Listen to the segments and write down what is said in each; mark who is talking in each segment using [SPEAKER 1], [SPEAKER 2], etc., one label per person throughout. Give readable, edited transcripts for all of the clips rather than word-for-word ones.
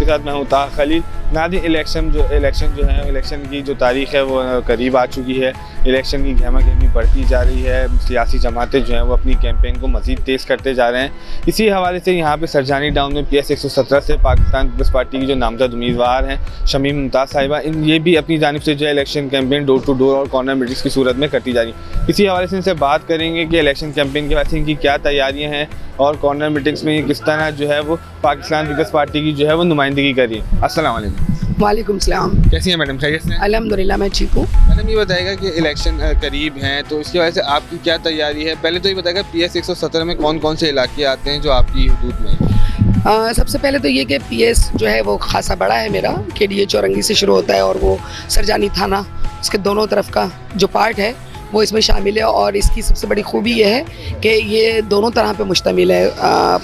[SPEAKER 1] आपके साथ मैं हूँ ताहा खलील। नाज़रीन, इलेक्शन की जो तारीख़ है वो करीब आ चुकी है। इलेक्शन की गहमा गहमी बढ़ती जा रही है। सियासी जमातें जो हैं वो अपनी कैंपेन को मज़ीद तेज़ करते जा रहे हैं। इसी हवाले से यहाँ पे सरजानी टाउन में PS 117 से पाकिस्तान पीपल्स पार्टी की जो नामज़द उम्मीदवार हैं शमीम मुमताज़ साहिबा, ये भी अपनी जानिब से जो है election campaign door to door और कॉर्नर मीटिंग्स की सूरत में करती जा रही है। इसी हवाले से इनसे बात करेंगे कि इलेक्शन कैंपेन के वैसे इनकी क्या तैयारियाँ हैं और कॉर्नर मीटिंग्स में किस तरह जो है वो पाकिस्तान पीपल्स पार्टी की जो है वो नुमाइंदगी कर रही है। अस्सलाम वालेकुम।
[SPEAKER 2] वालेकुम सलाम।
[SPEAKER 1] कैसी हैं मैडम, खैरियत से?
[SPEAKER 2] अल्हम्दुलिल्लाह मैं ठीक हूँ।
[SPEAKER 1] मैडम, ये बताएगा कि इलेक्शन करीब हैं तो इसकी वजह से आपकी क्या तैयारी है? पहले तो ये बताएगा PS 117 में कौन कौन से इलाके आते हैं जो आपकी हुदूद में हैं?
[SPEAKER 2] सबसे पहले तो ये कि PS जो है वो खासा बड़ा है मेरा, KDA चौरंगी से शुरू होता है और वो सरजानी थाना उसके दोनों तरफ का जो पार्ट है वो इसमें शामिल है। और इसकी सबसे बड़ी खूबी ये है कि ये दोनों तरह पे मुश्तमिल है।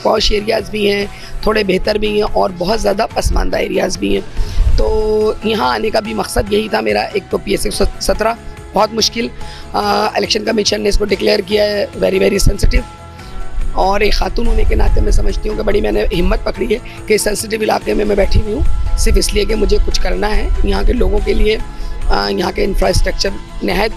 [SPEAKER 2] पॉश एरियाज़ भी हैं, थोड़े बेहतर भी हैं और बहुत ज़्यादा पसमानदा एरियाज़ भी हैं। तो यहाँ आने का भी मकसद यही था मेरा। एक तो PS 117 बहुत मुश्किल इलेक्शन कमीशन ने इसको डिक्लेयर किया है वेरी वेरी सेंसिटिव, और एक खातून होने के नाते मैं समझती हूँ कि बड़ी मैंने हिम्मत पकड़ी है कि इस सेंसिटिव इलाके में मैं बैठी हुई हूँ सिर्फ इसलिए कि मुझे कुछ करना है यहाँ के लोगों के लिए। यहाँ के इंफ्रास्ट्रक्चर नहायत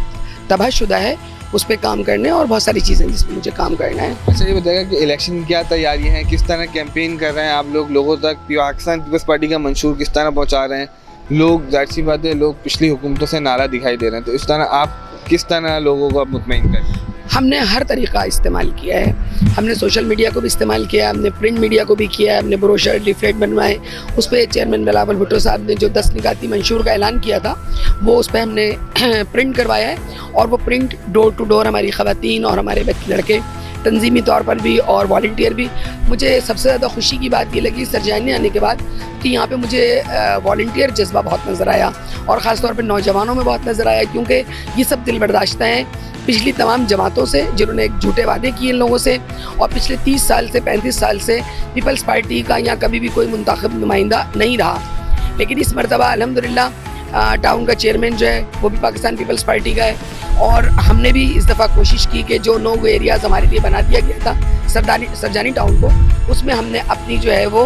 [SPEAKER 2] तबाहशुदा है, उस पर काम करने और बहुत सारी चीज़ें जिस पर मुझे काम करना है।
[SPEAKER 1] अच्छा, ये बताएगा कि इलेक्शन की क्या तैयारियां हैं, किस तरह कैंपेन कर रहे हैं आप लोगों तक, पाकिस्तान पीपल्स पार्टी का मंशूर किस तरह पहुंचा रहे हैं? लोग, जाहिर सी बात है, लोग पिछली हुकूमतों से नाराज़ दिखाई दे रहे हैं, तो इस तरह आप किस तरह लोगों को मुतमईन करें?
[SPEAKER 2] हमने हर तरीक़ा इस्तेमाल किया है। हमने सोशल मीडिया को भी इस्तेमाल किया है, हमने प्रिंट मीडिया को भी किया है, हमने ब्रोशर लिफलेट बनवाए। उस पर चेयरमैन बिलावल भुट्टो साहब ने जो 10 निकाती मंशूर का ऐलान किया था वो उस पर हमने प्रिंट करवाया है। और वो प्रिंट डोर टू डोर हमारी ख़वातीन और हमारे लड़के तंजीमी तौर पर भी और वॉलंटियर भी। मुझे सबसे ज़्यादा खुशी की बात ये लगी सरजानी आने के बाद कि यहाँ पे मुझे वॉलंटियर जज्बा बहुत नज़र आया और ख़ास तौर पे नौजवानों में बहुत नज़र आया, क्योंकि ये सब दिल बर्दाश्त हैं पिछली तमाम जमातों से जिन्होंने एक झूठे वादे किए इन लोगों से। और पिछले 30 साल से 35 साल से पीपल्स पार्टी का यहाँ कभी भी कोई मुंतखब नुमाइंदा नहीं रहा, लेकिन इस मरतबा अल्हम्दुलिल्लाह टाउन का चेयरमैन जो है वो भी पाकिस्तान पीपल्स पार्टी का है। और हमने भी इस दफ़ा कोशिश की कि जो 9 एरियाज़ हमारे लिए बना दिया गया था सरजानी टाउन को, उसमें हमने अपनी जो है वो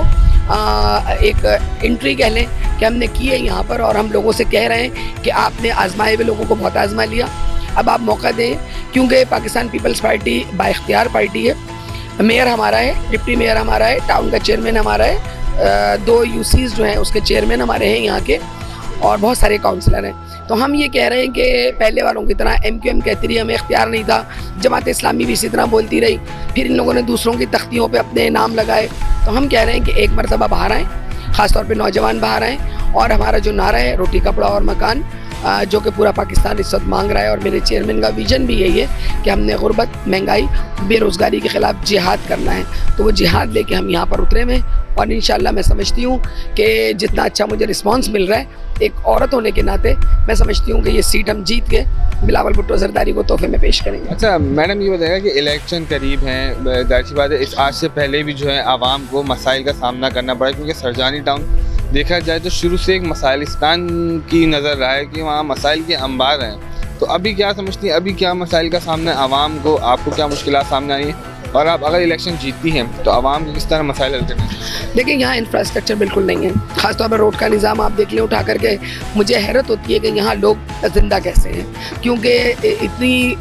[SPEAKER 2] एक एंट्री कह लें कि हमने की है यहाँ पर। और हम लोगों से कह रहे हैं कि आपने आजमाए हुए लोगों को बहुत आजमा लिया, अब आप मौका दें, क्योंकि पाकिस्तान पीपल्स पार्टी बाइख्तियार पार्टी है। मेयर हमारा है, डिप्टी मेयर हमारा है, टाउन का चेयरमैन हमारा है, 2 UCs जो हैं उसके चेयरमैन हमारे हैं यहाँ के, और बहुत सारे काउंसलर हैं। तो हम ये कह रहे हैं कि पहले वालों की तरह MQM कहती रही, हमें इख्तियार नहीं था, जमात इस्लामी भी इसी तरह बोलती रही, फिर इन लोगों ने दूसरों की तख्तियों पे अपने नाम लगाए। तो हम कह रहे हैं कि एक मरतबा बाहर आएँ, ख़ासतौर पे नौजवान बाहर आएँ, और हमारा जो नारा है रोटी कपड़ा और मकान, जो कि पूरा पाकिस्तान इस वक्त मांग रहा है, और मेरे चेयरमैन का विजन भी यही है कि हमने गुर्बत, महंगाई, बेरोज़गारी के ख़िलाफ़ जिहाद करना है। तो वो जिहाद लेके हम यहाँ पर उतरे हैं और इंशाअल्लाह मैं समझती हूँ कि जितना अच्छा मुझे रिस्पांस मिल रहा है एक औरत होने के नाते, मैं समझती हूँ कि ये सीट हम जीत के बिलावल भुट्टो जरदारी को तोहफे में पेश करेंगे।
[SPEAKER 1] अच्छा मैडम, ये बताएगा कि इलेक्शन करीब हैं, जाहिर सी बात है इस आज से पहले भी जो है आवाम को मसाइल का सामना करना पड़ा, क्योंकि सरजानी टाउन देखा जाए तो शुरू से एक मसाइलिस्तान की नज़र रहा है कि वहाँ मसाइल के अंबार हैं। तो अभी क्या समझती हैं, अभी क्या मसाइल का सामना आवाम को, आपको क्या मुश्किलात सामने आई हैं, और आप अगर इलेक्शन जीतती हैं तो आवाम को किस तरह मसाइल हल करने?
[SPEAKER 2] देखिए, यहाँ इंफ्रास्ट्रक्चर बिल्कुल नहीं है, ख़ासतौर पर रोड का निज़ाम आप देख लें उठा करके, मुझे हैरत होती है कि यहाँ लोग ज़िंदा कैसे हैं, क्योंकि इतनी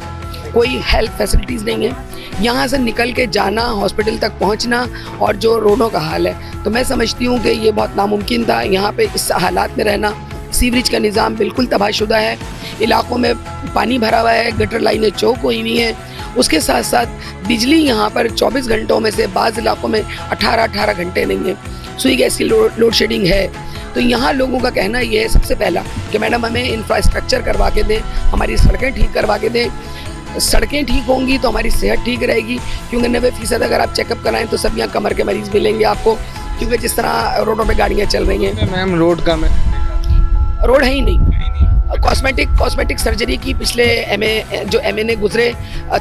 [SPEAKER 2] कोई हेल्थ फैसिलिटीज़ नहीं है। यहाँ से निकल के जाना, हॉस्पिटल तक पहुँचना, और जो रोडों का हाल है, तो मैं समझती हूँ कि ये बहुत नामुमकिन था यहाँ पे इस हालात में रहना। सीवरेज का निज़ाम बिल्कुल तबाहशुदा है, इलाकों में पानी भरा हुआ है, गटर लाइनें चौक हुई हुई हैं। उसके साथ साथ बिजली यहाँ पर 24 घंटों में से बाज़ इलाकों में 18 घंटे नहीं है। सुई गैस की लोड शेडिंग है। तो यहाँ लोगों का कहना ये है सबसे पहला कि मैडम हमें इंफ्रास्ट्रक्चर करवा के दें, हमारी सड़कें ठीक करवा के दें। सड़कें ठीक होंगी तो हमारी सेहत ठीक रहेगी, क्योंकि 90% अगर आप चेकअप कराएं तो सब यहाँ कमर के मरीज़ मिलेंगे आपको, क्योंकि जिस तरह रोडों पे गाड़ियाँ चल रही हैं।
[SPEAKER 1] मैम, रोड
[SPEAKER 2] है ही नहीं। कॉस्मेटिक सर्जरी की पिछले MA ने गुजरे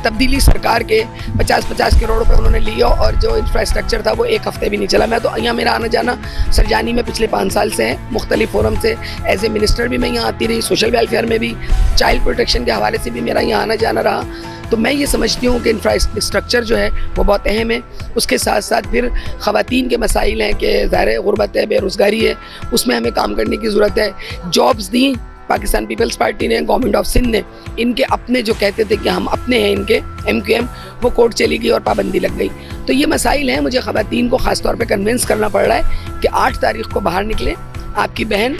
[SPEAKER 2] तब्दीली सरकार के 50-50 करोड़ रुपए उन्होंने लिया, और जो इंफ्रास्ट्रक्चर था वो 1 हफ्ते भी नहीं चला। मैं तो यहाँ मेरा आना जाना सरजानी में पिछले 5 साल से है, मुख्तलिफ फोरम से एज ए मिनिस्टर भी मैं यहाँ आती रही, सोशल वेलफेयर में भी, चाइल्ड प्रोटेक्शन के हवाले से भी मेरा यहाँ आना जाना रहा। तो मैं ये समझती हूँ कि इंफ्रास्ट्रक्चर जो है वो बहुत अहम है। उसके साथ साथ फिर ख़वातीन के मसाइल हैं कि ज़ाहिर गुरबत है, बेरोज़गारी है, उसमें हमें काम करने की ज़रूरत है। जॉब्स दी पाकिस्तान पीपल्स पार्टी ने, गवर्नमेंट ऑफ सिंध ने, इनके अपने जो कहते थे कि हम अपने हैं इनके MQM, वो कोर्ट चली गई और पाबंदी लग गई। तो ये मसाइल हैं, मुझे ख़वातीन को ख़ास तौर पे कन्विंस करना पड़ रहा है कि 8 तारीख़ को बाहर निकलें। आपकी बहन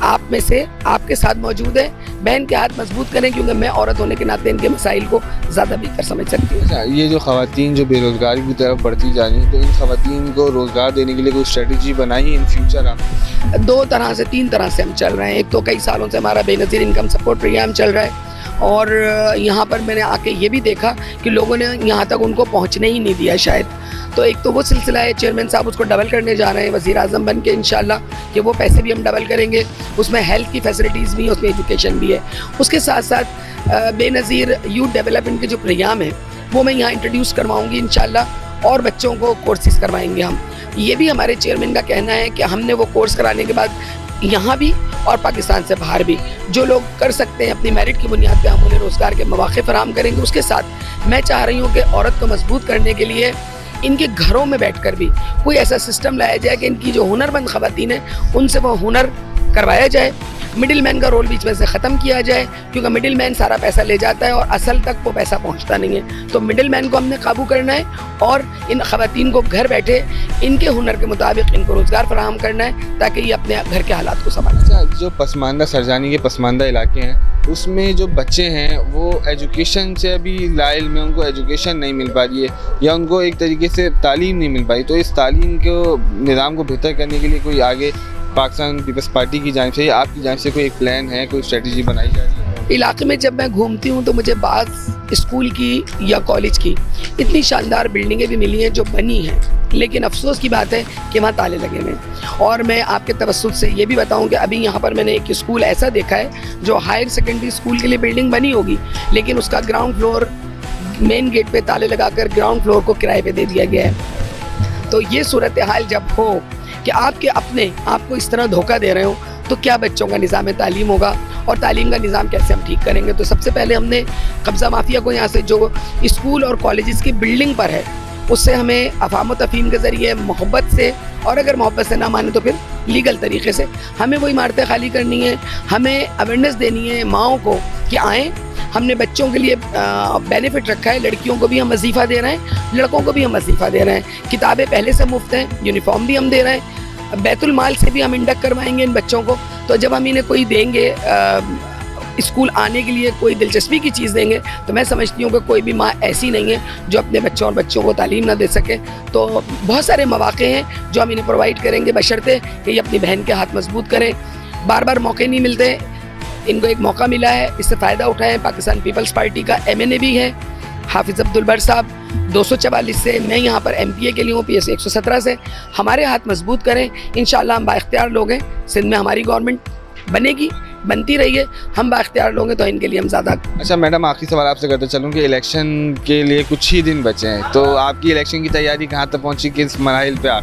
[SPEAKER 2] आप में से आपके साथ मौजूद है, बहन के हाथ मजबूत करें, क्योंकि मैं औरत होने के नाते इनके मसाइल को ज़्यादा बेहतर समझ सकती हूँ।
[SPEAKER 1] अच्छा, ये जो ख़वातीन जो बेरोज़गारी की तरफ बढ़ती जा रही हैं, तो इन ख़वातीन को रोज़गार देने के लिए कोई स्ट्रेटजी बनाई इन फ्यूचर आप?
[SPEAKER 2] 2 तरह से 3 तरह से हम चल रहे हैं। एक तो कई सालों से हमारा बेनज़ीर इनकम सपोर्ट प्रोग्राम चल रहा है, और यहाँ पर मैंने आके ये भी देखा कि लोगों ने यहाँ तक उनको पहुँचने ही नहीं दिया शायद। तो एक तो वो सिलसिला है, चेयरमैन साहब उसको डबल करने जा रहे हैं वज़ीर आज़म बन के इंशाल्लाह, कि वो पैसे भी हम डबल करेंगे। उसमें हेल्थ की फैसिलिटीज़ भी है, उसमें एजुकेशन भी है। उसके साथ साथ बेनज़ीर यूथ डेवलपमेंट के जो प्रोग्राम है वो मैं यहाँ इंट्रोड्यूस करवाऊँगी इंशाल्लाह, और बच्चों को कोर्सेज़ करवाएंगे हम। ये भी हमारे चेयरमैन का कहना है कि हमने वो कोर्स कराने के बाद यहाँ भी और पाकिस्तान से बाहर भी जो लोग कर सकते हैं अपनी मेरिट की बुनियाद पे हम उन्हें रोज़गार के मौके फराहम करेंगे। उसके साथ मैं चाह रही हूँ कि औरत को मजबूत करने के लिए इनके घरों में बैठकर भी कोई ऐसा सिस्टम लाया जाए कि इनकी जो हुनरमंद ख़वातीन हैं उनसे वो हुनर करवाया जाए। मिडिल मैन का रोल बीच में से ख़त्म किया जाए, क्योंकि मिडिल मैन सारा पैसा ले जाता है और असल तक वो पैसा पहुंचता नहीं है। तो मिडिल मैन को हमने काबू करना है और इन ख़वातीन को घर बैठे इनके हुनर के मुताबिक इनको रोज़गार फराहम करना है, ताकि ये अपने घर के हालात को संभालें।
[SPEAKER 1] अच्छा, जो पसमानदा सरजानी के पसमानदा इलाके हैं उसमें जो बच्चे हैं वो एजुकेशन से अभी लाइल में उनको एजुकेशन नहीं मिल पा रही है, या उनको एक तरीके से तालीम नहीं मिल पाई। तो इस तालीम को निज़ाम को बेहतर करने के लिए कोई आगे पाकिस्तान पीपल्स पार्टी की जानिब से या आपकी जानिब से कोई एक प्लान है, कोई स्ट्रेटजी बनाई जा रही है?
[SPEAKER 2] इलाके में जब मैं घूमती हूँ तो मुझे बाज़ स्कूल की या कॉलेज की इतनी शानदार बिल्डिंगें भी मिली हैं जो बनी हैं, लेकिन अफसोस की बात है कि वहाँ ताले लगे हुए हैं। और मैं आपके तवज्जुह से ये भी बताऊँ कि अभी यहाँ पर मैंने एक स्कूल ऐसा देखा है जो हायर सेकेंडरी स्कूल के लिए बिल्डिंग बनी होगी, लेकिन उसका ग्राउंड फ्लोर मेन गेट पे ताले लगाकर ग्राउंड फ्लोर को किराए पे दे दिया गया है। तो ये सूरत हाल जब हो कि आपके अपने आपको इस तरह धोखा दे रहे हो, तो क्या बच्चों का निज़ाम तालीम होगा और तालीम का निज़ाम कैसे हम ठीक करेंगे? तो सबसे पहले हमने कब्ज़ा माफिया को यहाँ से जो स्कूल और कॉलेजेस की बिल्डिंग पर है उससे हमें अफ़ाम तफ़हीम के ज़रिए मोहब्बत से, और अगर मोहब्बत से ना माने तो फिर लीगल तरीके से हमें वो इमारतें खाली करनी है। हमें अवेयरनेस देनी है माओं को कि आएँ। हमने बच्चों के लिए बेनिफिट रखा है, लड़कियों को भी हम वजीफ़ा दे रहे हैं, लड़कों को भी हम वजीफ़ा दे रहे हैं। किताबें पहले से मुफ्त हैं, यूनिफॉर्म भी हम दे रहे हैं, बैतुल माल से भी हम इंडक्ट करवाएंगे इन बच्चों को। तो जब हम इन्हें कोई देंगे स्कूल आने के लिए, कोई दिलचस्पी की चीज़ देंगे, तो मैं समझती हूँ कि कोई भी माँ ऐसी नहीं है जो अपने बच्चों और बच्चों को तालीम ना दे सके। तो बहुत सारे मौक़े हैं जो हम इन्हें प्रोवाइड करेंगे, बशर्ते कि ये अपनी बहन के हाथ मजबूत करें। बार बार मौके नहीं मिलते, इनको एक मौका मिला है, इससे फ़ायदा उठाएं। पाकिस्तान पीपल्स पार्टी का MNA भी है हाफिज़ अब्दुल बर साहब 244 से, मैं यहाँ पर MPA के लिए हूँ PSC 117 से। हमारे हाथ मजबूत करें, इंशाअल्लाह हम बाइख्तियार लोग हैं। सिंध में हमारी गवर्नमेंट बनेगी, बनती रही है, हम बाइख्तियार लोग हैं, तो इनके लिए हम ज़्यादा।
[SPEAKER 1] अच्छा मैडम, आखिरी सवाल आपसे करते चलूँ कि इलेक्शन के लिए कुछ ही दिन बचे हैं, तो आपकी इलेक्शन की तैयारी कहाँ तक पहुँची, किस मराहिल पे आ?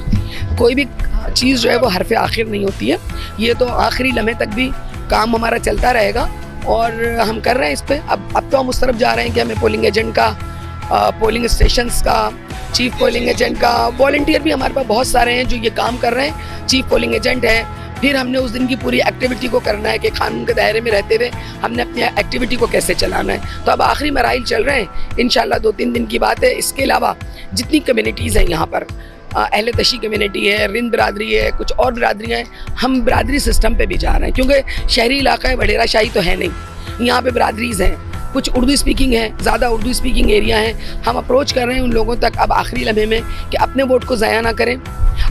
[SPEAKER 2] कोई भी चीज़ जो है वो हरफ आखिर नहीं होती है, ये तो आखिरी लम्हे तक भी काम हमारा चलता रहेगा और हम कर रहे हैं इस पर। अब तो हम उस तरफ जा रहे हैं कि हमें पोलिंग एजेंट का, पोलिंग स्टेशंस का, चीफ पोलिंग एजेंट का, वॉलंटियर भी हमारे पास बहुत सारे हैं जो ये काम कर रहे हैं। चीफ पोलिंग एजेंट है, फिर हमने उस दिन की पूरी एक्टिविटी को करना है कि कानून के दायरे में रहते हुए हमने अपनी एक्टिविटी को कैसे चलाना है। तो अब आखिरी मराइल चल रहे हैं, इंशाल्लाह 2-3 दिन की बात है। इसके अलावा जितनी कम्युनिटीज़ हैं यहाँ पर, अहले तशी कम्युनिटी है, रिंद बरादरी है, कुछ और बरादरियाँ हैं, हम बरादरी सिस्टम पे भी जा रहे हैं, क्योंकि शहरी इलाका है, वडेरा शाही तो है नहीं, यहाँ पे बरादरीज़ हैं, कुछ उर्दू स्पीकिंग है, ज़्यादा उर्दू स्पीकिंग एरिया हैं। हम अप्रोच कर रहे हैं उन लोगों तक अब आखिरी लम्हे में कि अपने वोट को ज़ाया ना करें।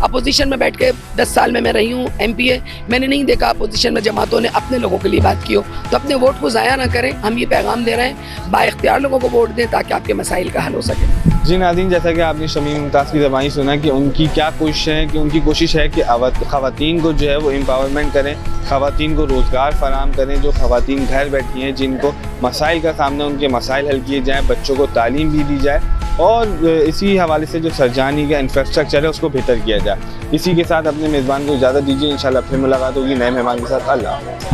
[SPEAKER 2] अपोजिशन में बैठ के 10 साल में मैं रही हूँ MPA, मैंने नहीं देखा अपोजिशन में जमातों ने अपने लोगों के लिए बात की हो। तो अपने वोट को ज़ाया ना करें, हम ये पैगाम दे रहे हैं, बाइख्तियार लोगों को वोट दें ताकि आपके मसाइल का हल हो सके।
[SPEAKER 1] जी नाज़रीन, जैसा कि आपने शमीम मुमताज़ की ज़बानी सुना कि उनकी क्या कोशिश है, कि उनकी कोशिश है कि ख़वातीन को जो है वो एम्पावरमेंट करें, ख़वातीन को रोज़गार फराहम करें। जो ख़वातीन घर बैठी हैं जिनको मसाइल का सामना, उनके मसाइल हल किए जाएँ, बच्चों को तालीम भी दी जाए और इसी हवाले से जो सरजानी का इंफ्रास्ट्रक्चर है उसको बेहतर किया जाए। इसी के साथ अपने मेज़बान को इजाज़त दीजिए, इंशाल्लाह फिर मुलाकात होगी नए मेहमान के साथ। अल्लाह।